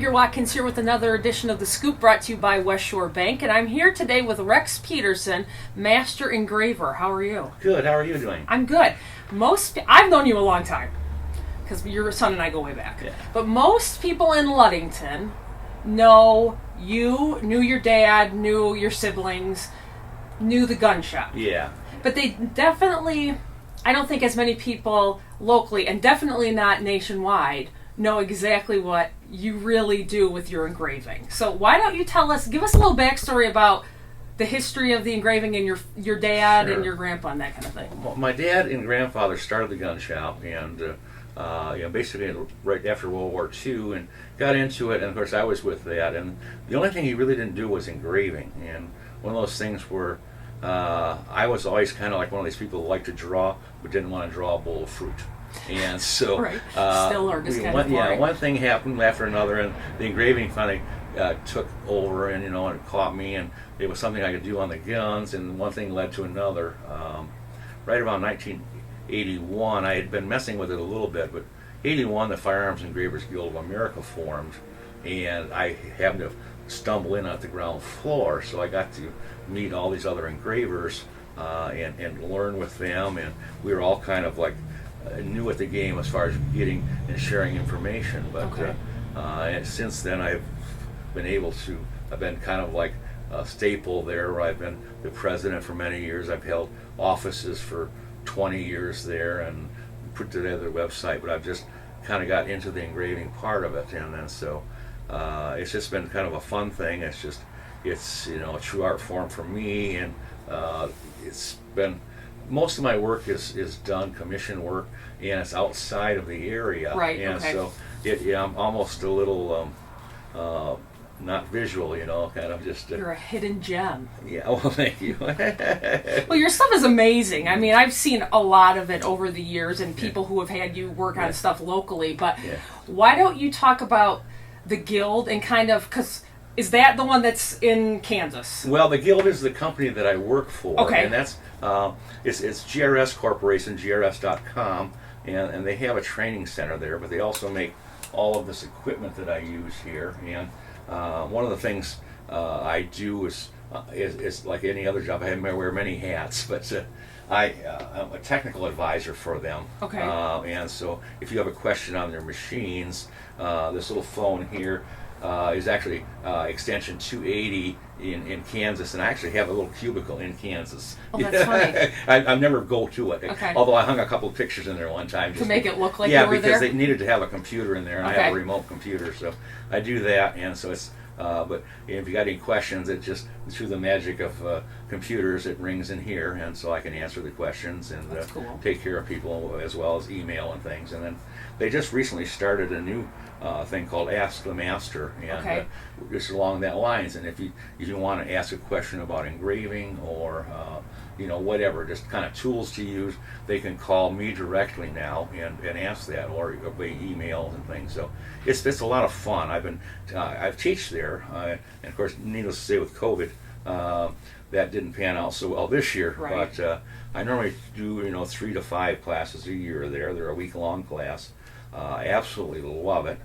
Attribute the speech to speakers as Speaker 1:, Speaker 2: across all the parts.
Speaker 1: Krieger-Watkins here with another edition of The Scoop brought to you by West Shore Bank. And I'm here today with Rex Pedersen, Master Engraver. How are you?
Speaker 2: Good. How are you doing?
Speaker 1: I'm good. I've known you a long time because your son and I go way back.
Speaker 2: Yeah.
Speaker 1: But most people in Ludington know you, knew your dad, knew your siblings, knew the gun shop.
Speaker 2: Yeah.
Speaker 1: But they definitely, I don't think as many people locally, and definitely not nationwide, know exactly what you really do with your engraving. So why don't you give us a little backstory about the history of the engraving and your dad
Speaker 2: Sure.
Speaker 1: and your grandpa and that kind of thing.
Speaker 2: Well, my dad and grandfather started the gun shop, and basically right after World War II, and got into it. And of course, I was with that. And the only thing he really didn't do was engraving. And one of those things where I was always kind of like one of these people who liked to draw, but didn't want to draw a bowl of fruit. And so,
Speaker 1: right. Still are just kind of boring.
Speaker 2: one thing happened after another, and the engraving finally took over, and and it caught me, and it was something I could do on the guns, and one thing led to another. Right around 1981, I had been messing with it a little bit, but 81, the Firearms Engravers Guild of America formed, and I happened to stumble in at the ground floor, so I got to meet all these other engravers and learn with them, and we were all kind of like new at the game as far as getting and sharing information. But
Speaker 1: okay.
Speaker 2: And since then, I've been kind of like a staple there, where I've been the president for many years. I've held offices for 20 years there and put together a website, but I've just kind of got into the engraving part of it, and then so it's just been kind of a fun thing. It's a true art form for me, and it's been, most of my work is done commission work, and it's outside of the area.
Speaker 1: Right.
Speaker 2: And
Speaker 1: okay.
Speaker 2: so I'm almost a little not visual, kind of just.
Speaker 1: You're a hidden gem.
Speaker 2: Yeah. Well, thank you.
Speaker 1: Well, your stuff is amazing. I mean, I've seen a lot of it over the years, and people who have had you work on stuff locally. But why don't you talk about the Guild and kind of, because is that the one that's in Kansas?
Speaker 2: Well, the Guild is the company that I work for.
Speaker 1: Okay.
Speaker 2: And that's it's GRS Corporation, GRS.com, and they have a training center there, but they also make all of this equipment that I use here. And one of the things I do is like any other job. I wear many hats, but I'm a technical advisor for them.
Speaker 1: Okay.
Speaker 2: And so if you have a question on their machines, this little phone here is actually extension 280 in Kansas, and I actually have a little cubicle in Kansas.
Speaker 1: Oh, that's funny.
Speaker 2: I never go to it.
Speaker 1: Okay.
Speaker 2: Although I hung a couple of pictures in there one time.
Speaker 1: To make it look like you were there?
Speaker 2: Yeah, because they needed to have a computer in there, and I have a
Speaker 1: Okay.
Speaker 2: remote computer, so I do that. And so it's, but if you got any questions, it just, through the magic of computers, it rings in here, and so I can answer the questions and
Speaker 1: That's cool.
Speaker 2: take care of people, as well as email and things. And then they just recently started a new thing called Ask the Master, and
Speaker 1: Okay.
Speaker 2: just along that lines. And if you want to ask a question about engraving or whatever, just kind of tools to use, they can call me directly now and ask that, or by email and things. So it's a lot of fun. I've teach there, and of course, needless to say, with COVID, that didn't pan out so well this year.
Speaker 1: Right.
Speaker 2: But I normally do 3 to 5 classes a year there. They're a week-long class. I absolutely love it.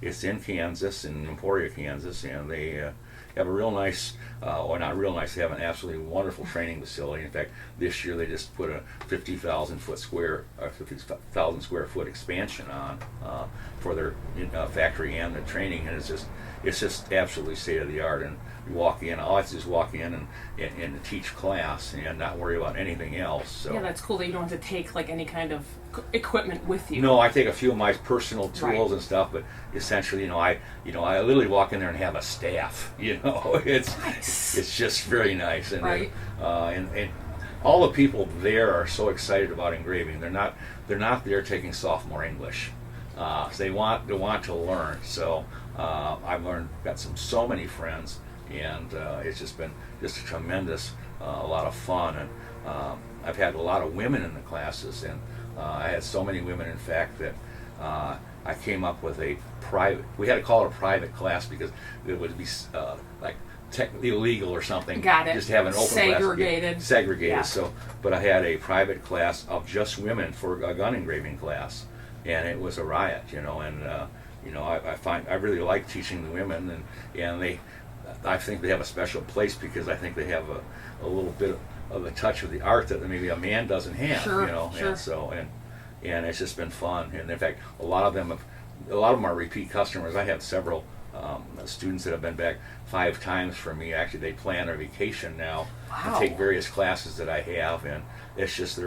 Speaker 2: It's in Kansas, in Emporia, Kansas, and they have a real nice, or not real nice, they have an absolutely wonderful training facility. In fact, this year they just put a 50,000 square foot expansion on for their factory and the training, and it's just absolutely state of the art. And you walk in, all I have to do is walk in and teach class and not worry about anything else. So.
Speaker 1: Yeah, that's cool that you don't have to take like any kind of equipment with you.
Speaker 2: No, I take a few of my personal tools
Speaker 1: Right.
Speaker 2: and stuff, but essentially, I literally walk in there and have a staff. It's
Speaker 1: Nice.
Speaker 2: it's just very nice, and
Speaker 1: Right.
Speaker 2: And all the people there are so excited about engraving. They're not there taking sophomore English. They want to learn. So I've got so many friends, and it's just been just a tremendous, a lot of fun, and I've had a lot of women in the classes, and I had so many women, in fact, that I came up with a private. We had to call it a private class because it would be like technically illegal or something.
Speaker 1: Got it.
Speaker 2: Just have an open
Speaker 1: Segregated.
Speaker 2: class. Segregated.
Speaker 1: Yeah.
Speaker 2: So, but I had a private class of just women for a gun engraving class, and it was a riot, and I really like teaching the women, and I think they have a special place because I think they have a little bit of the touch of the art that maybe a man doesn't have.
Speaker 1: Sure, sure.
Speaker 2: And so and it's just been fun. And in fact, a lot of them are repeat customers. I have several students that have been back 5 times for me. Actually, they plan their vacation now and take various classes that I have, and it's just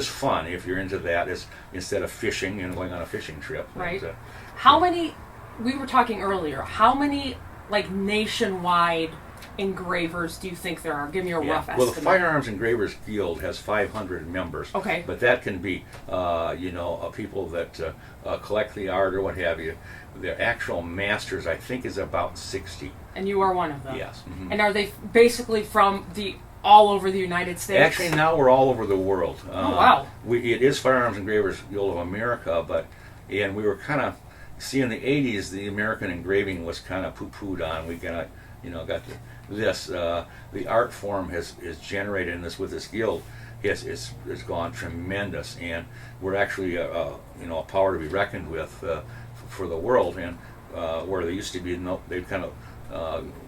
Speaker 2: fun if you're into that. It's instead of fishing and going on a fishing trip.
Speaker 1: Right. How many? We were talking earlier. How many like nationwide engravers do you think there are? Give me a rough estimate.
Speaker 2: Well, the Firearms Engravers Guild has 500 members.
Speaker 1: Okay.
Speaker 2: But that can be, people that collect the art or what have you. The actual masters, I think, is about 60.
Speaker 1: And you are one of them.
Speaker 2: Yes. Mm-hmm.
Speaker 1: And are they basically from all over the United States?
Speaker 2: Actually, now we're all over the world.
Speaker 1: Oh, wow.
Speaker 2: It is Firearms Engravers Guild of America, and we were kind of, see, in the 80s, the American engraving was kind of poo-pooed on. We kind of, got the art form has generated in with this guild. It's gone tremendous, and we're actually a power to be reckoned with for the world. And where they used to be, they've kind of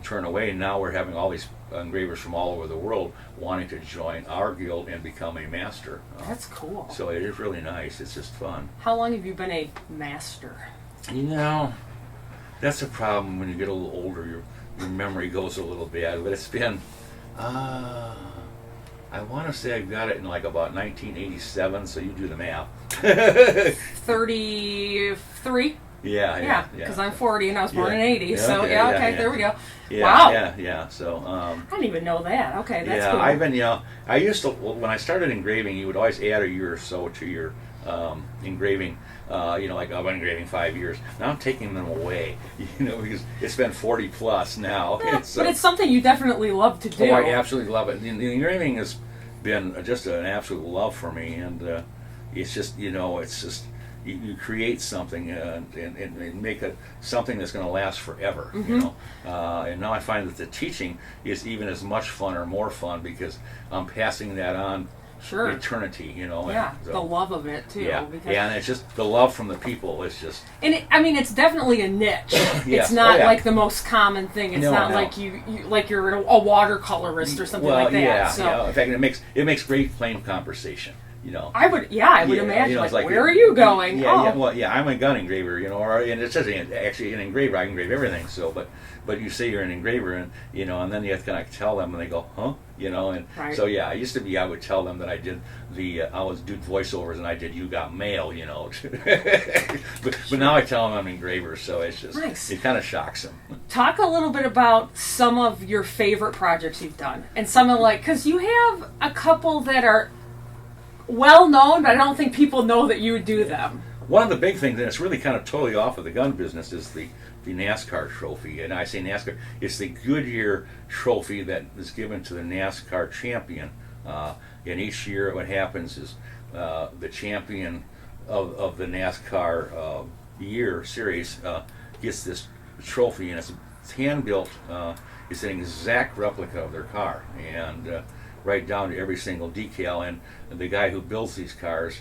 Speaker 2: turned away. Now we're having all these engravers from all over the world wanting to join our guild and become a master.
Speaker 1: That's cool.
Speaker 2: So it is really nice. It's just fun.
Speaker 1: How long have you been a master?
Speaker 2: That's a problem when you get a little older. Your memory goes a little bad, but it's been, I want to say I got it in like about 1987, so you do the math.
Speaker 1: 33?
Speaker 2: Yeah,
Speaker 1: because I'm 40 and I was born in 80,
Speaker 2: Yeah,
Speaker 1: so
Speaker 2: okay,
Speaker 1: there we go.
Speaker 2: Yeah,
Speaker 1: Wow.
Speaker 2: Yeah, so.
Speaker 1: I didn't even know that. Okay, that's cool.
Speaker 2: I've been, I used to, when I started engraving, you would always add a year or so to your engraving. Like I've been engraving 5 years. Now I'm taking them away, because it's been 40 plus now.
Speaker 1: Yeah,
Speaker 2: so,
Speaker 1: but it's something you definitely love to do.
Speaker 2: Oh, I absolutely love it. The engraving has been just an absolute love for me, and it's just, it's just, you create something and make it something that's going to last forever.
Speaker 1: Mm-hmm.
Speaker 2: And now I find that the teaching is even as much fun or more fun because I'm passing that on.
Speaker 1: Sure.
Speaker 2: Eternity,
Speaker 1: Yeah,
Speaker 2: so,
Speaker 1: the love of it too.
Speaker 2: Yeah, and it's just the love from the people. It's just.
Speaker 1: And it's definitely a niche.
Speaker 2: Yes.
Speaker 1: It's not like the most common thing. It's not
Speaker 2: No.
Speaker 1: like you like you're a watercolorist or something like that.
Speaker 2: Yeah,
Speaker 1: so.
Speaker 2: yeah. In fact, it makes great plain conversation.
Speaker 1: I would imagine.
Speaker 2: It's
Speaker 1: Where are you going?
Speaker 2: Yeah, I'm a gun engraver, and it says actually an engraver. I engrave everything. So, but you say you're an engraver, and and then you have to kind of tell them, and they go, huh, and
Speaker 1: right.
Speaker 2: So I used to be. I would tell them that I did I was doing voiceovers, and I did You Got Mail, but now I tell them I'm an engraver, so it's just
Speaker 1: nice.
Speaker 2: It kind of shocks them.
Speaker 1: Talk a little bit about some of your favorite projects you've done, and some of because you have a couple that are well known, but I don't think people know that you do them.
Speaker 2: One of the big things, and it's really kind of totally off of the gun business, is the NASCAR trophy. And I say NASCAR, it's the Goodyear trophy that is given to the NASCAR champion. And each year what happens is the champion of the NASCAR year series gets this trophy, and it's hand-built. It's an exact replica of their car, and right down to every single decal. And the guy who builds these cars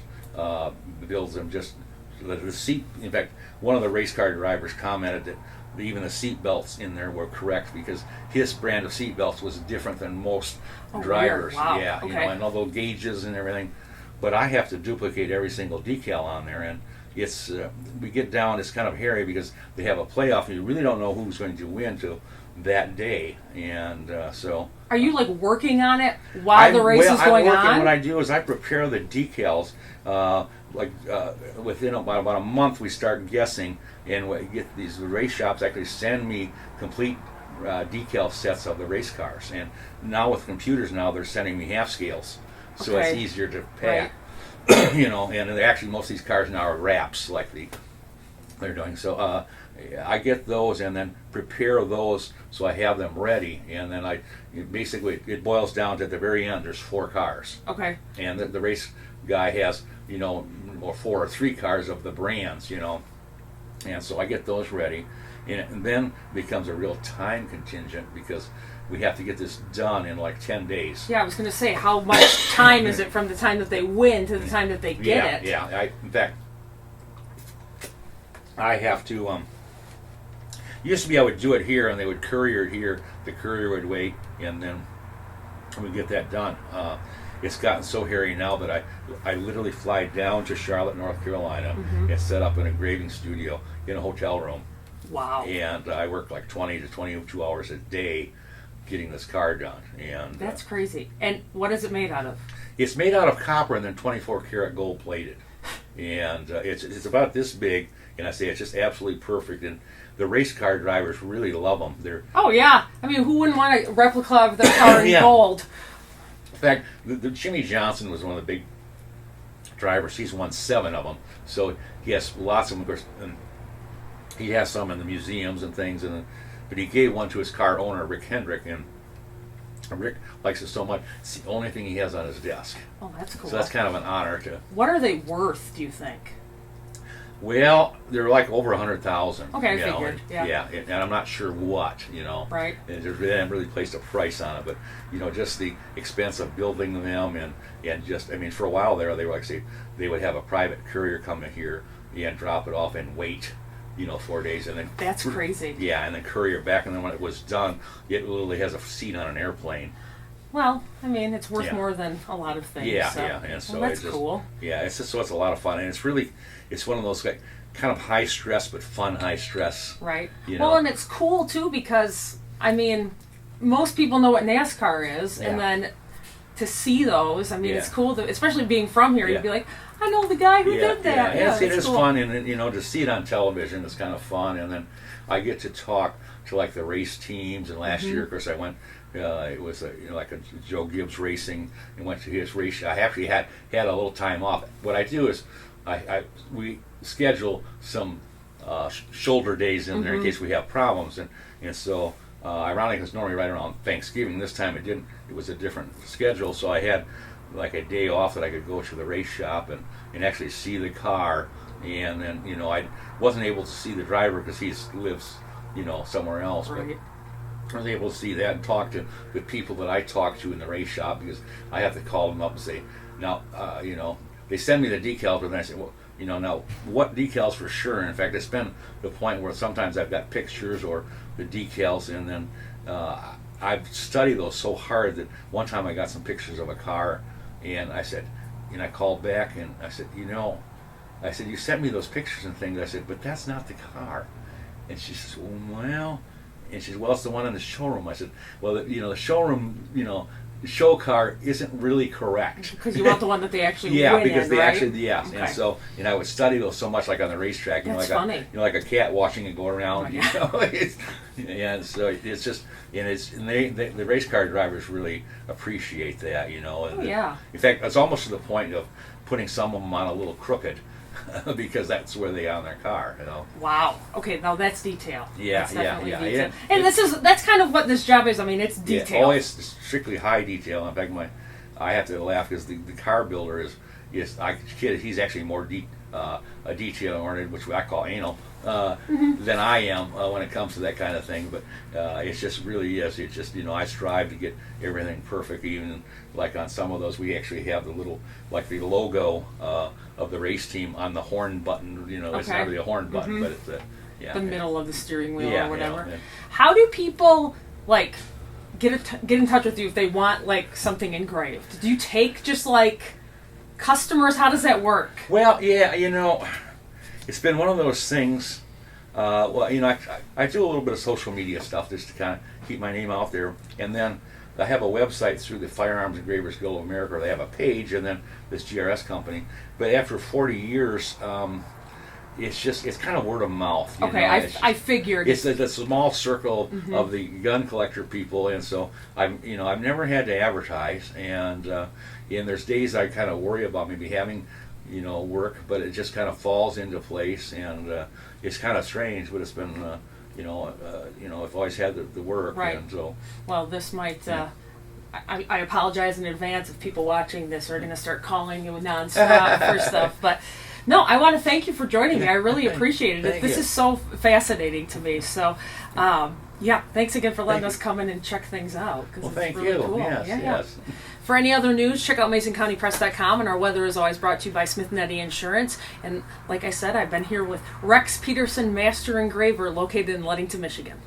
Speaker 2: builds them just the seat. In fact, one of the race car drivers commented that even the seat belts in there were correct because his brand of seat belts was different than most drivers.
Speaker 1: Weird. Wow.
Speaker 2: Yeah,
Speaker 1: Okay.
Speaker 2: And all those gauges and everything. But I have to duplicate every single decal on there, and it's we get down. It's kind of hairy because they have a playoff, and you really don't know who's going to win till that day, and so.
Speaker 1: Are you working on it while the race is going on?
Speaker 2: What I do is I prepare the decals. Within about a month, we start guessing, and we get these race shops actually send me complete decal sets of the race cars. And now with computers, they're sending me half scales, so it's easier to pack. Right. And actually most of these cars now are wraps like they're doing. So I get those and then prepare those so I have them ready, and then basically it boils down to at the very end there's 4 cars.
Speaker 1: Okay.
Speaker 2: And the race guy has or 4 or 3 cars of the brands, and so I get those ready, and then becomes a real time contingent because we have to get this done in 10 days.
Speaker 1: Yeah, I was going to say, how much time is it from the time that they win to the time that they get it?
Speaker 2: Yeah. In fact, I have to. Used to be I would do it here, and they would courier it here. The courier would wait, and then we get that done. It's gotten so hairy now that I literally fly down to Charlotte, North Carolina, and set up an engraving studio in a hotel room.
Speaker 1: Wow.
Speaker 2: And I work like 20 to 22 hours a day getting this car done. And
Speaker 1: That's crazy. And what is it made out of?
Speaker 2: it's made out of copper and then 24 karat gold plated. And it's about this big, and I say it's just absolutely perfect. And the race car drivers really love them. They're
Speaker 1: Oh, yeah. I mean, who wouldn't want a replica of their car in
Speaker 2: Yeah.
Speaker 1: gold?
Speaker 2: In fact, the Jimmy Johnson was one of the big drivers. He's won 7 of them, so he has lots of them. Of course, and he has some in the museums and things. But he gave one to his car owner, Rick Hendrick, and Rick likes it so much. It's the only thing he has on his desk.
Speaker 1: Oh, that's cool.
Speaker 2: So that's kind of an honor to.
Speaker 1: What are they worth, do you think?
Speaker 2: Well, they're like over 100,000.
Speaker 1: Okay, I
Speaker 2: you know,
Speaker 1: figured, yeah.
Speaker 2: Yeah, and I'm not sure what, you know.
Speaker 1: Right.
Speaker 2: And they haven't really placed a price on it, but you know, just the expense of building them and just, I mean, for a while there, they were like, say, they would have a private courier come in here and drop it off and wait, you know, 4 days, and then
Speaker 1: That's crazy.
Speaker 2: Yeah, and then courier back, and then when it was done, it literally has a seat on an airplane.
Speaker 1: Well, I mean, it's worth
Speaker 2: Yeah.
Speaker 1: more than a lot of things.
Speaker 2: Yeah,
Speaker 1: so.
Speaker 2: yeah, and so
Speaker 1: well, that's
Speaker 2: it just,
Speaker 1: cool.
Speaker 2: Yeah, it's just so it's a lot of fun, and it's one of those like, kind of high stress but fun high stress.
Speaker 1: Right.
Speaker 2: You
Speaker 1: Well,
Speaker 2: know.
Speaker 1: and it's cool, too, because, I mean, most people know what NASCAR is, and
Speaker 2: Yeah.
Speaker 1: then to see those, I mean,
Speaker 2: Yeah.
Speaker 1: it's cool, especially being from here,
Speaker 2: Yeah.
Speaker 1: you'd be like, I know the guy who
Speaker 2: Yeah,
Speaker 1: did that.
Speaker 2: yeah, it
Speaker 1: it's
Speaker 2: is
Speaker 1: cool.
Speaker 2: fun, and you know, to see it on television is kind of fun, and then I get to talk to like the race teams. And last year, of course, I went. It was like a Joe Gibbs Racing, and went to his race. I actually had a little time off. What I do is, we schedule some shoulder days in there in case we have problems, and so ironically, it's normally right around Thanksgiving. This time it didn't. It was a different schedule, so I had like a day off that I could go to the race shop and actually see the car. And then, you know, I wasn't able to see the driver because he lives, you know, somewhere else.
Speaker 1: Right.
Speaker 2: But I was able to see that and talk to the people that I talk to in the race shop, because I have to call them up and say, now, you know, they send me the decals, and I say, well, you know, now what decals for sure. And in fact, it's been the point where sometimes I've got pictures or the decals, and then I've studied those so hard that one time I got some pictures of a car, and I said, and I called back and I said, you know, I said, you sent me those pictures and things. I said, but that's not the car. And she says, well, and she said, well, it's the one in the showroom. I said, well, you know, the showroom, you know, show car isn't really correct.
Speaker 1: Because you want the one that they actually
Speaker 2: Yeah,
Speaker 1: win
Speaker 2: because
Speaker 1: in,
Speaker 2: they
Speaker 1: right?
Speaker 2: actually, yes.
Speaker 1: Okay.
Speaker 2: And so, and I would study those so much, like on the racetrack, you
Speaker 1: That's
Speaker 2: know, like
Speaker 1: funny.
Speaker 2: you know, like a cat watching it go around.
Speaker 1: Oh,
Speaker 2: You
Speaker 1: yeah.
Speaker 2: know, and so it's just, and the race car drivers really appreciate that, you know. And
Speaker 1: Oh, yeah.
Speaker 2: In fact, it's almost to the point of putting some of them on a little crooked, because that's where they are on their car, you know.
Speaker 1: Wow. Okay, now that's detail.
Speaker 2: Yeah,
Speaker 1: That's definitely
Speaker 2: yeah.
Speaker 1: detail. And that's kind of what this job is. I mean, it's detail.
Speaker 2: Yeah, always strictly high detail. In fact, I have to laugh because the car builder is he's actually more a detail oriented, which I call anal, than I am when it comes to that kind of thing. But it's just really is. It's just, you know, I strive to get everything perfect. Even like on some of those, we actually have the little, like the logo of the race team on the horn button. You know, it's
Speaker 1: Okay.
Speaker 2: not really a horn button, but it's
Speaker 1: the middle of the steering wheel
Speaker 2: Yeah,
Speaker 1: or whatever.
Speaker 2: yeah.
Speaker 1: How do people like get in touch with you if they want like something engraved? Do you take just like customers? How does that work?
Speaker 2: Well, yeah, you know, it's been one of those things. Well, you know, I do a little bit of social media stuff just to kind of keep my name out there, and then I have a website through the Firearms Engravers Guild of America. They have a page, and then this GRS company. But after 40 years, it's kind of word of mouth. You
Speaker 1: Okay,
Speaker 2: know?
Speaker 1: I figured.
Speaker 2: It's a small circle of the gun collector people, and so I've never had to advertise, and there's days I kind of worry about maybe having, you know, work, but it just kind of falls into place, and it's kind of strange, but it's been, I've always had the work,
Speaker 1: Right.
Speaker 2: and so.
Speaker 1: Well, this might. I apologize in advance if people watching this are going to start calling you nonstop for stuff, but No, I want to thank you for joining me. I really
Speaker 2: Thank-
Speaker 1: appreciate it.
Speaker 2: thank
Speaker 1: This
Speaker 2: you.
Speaker 1: is so fascinating to me. So, yeah, thanks again for letting
Speaker 2: Thank
Speaker 1: us come in and check things out. 'Cause
Speaker 2: Well,
Speaker 1: it's
Speaker 2: thank
Speaker 1: really
Speaker 2: you.
Speaker 1: Cool.
Speaker 2: Yes,
Speaker 1: Yeah.
Speaker 2: yes.
Speaker 1: For any other news, check out MasonCountyPress.com, and our weather is always brought to you by Smith & Eddy Insurance. And like I said, I've been here with Rex Pedersen, Master Engraver, located in Ludington, Michigan.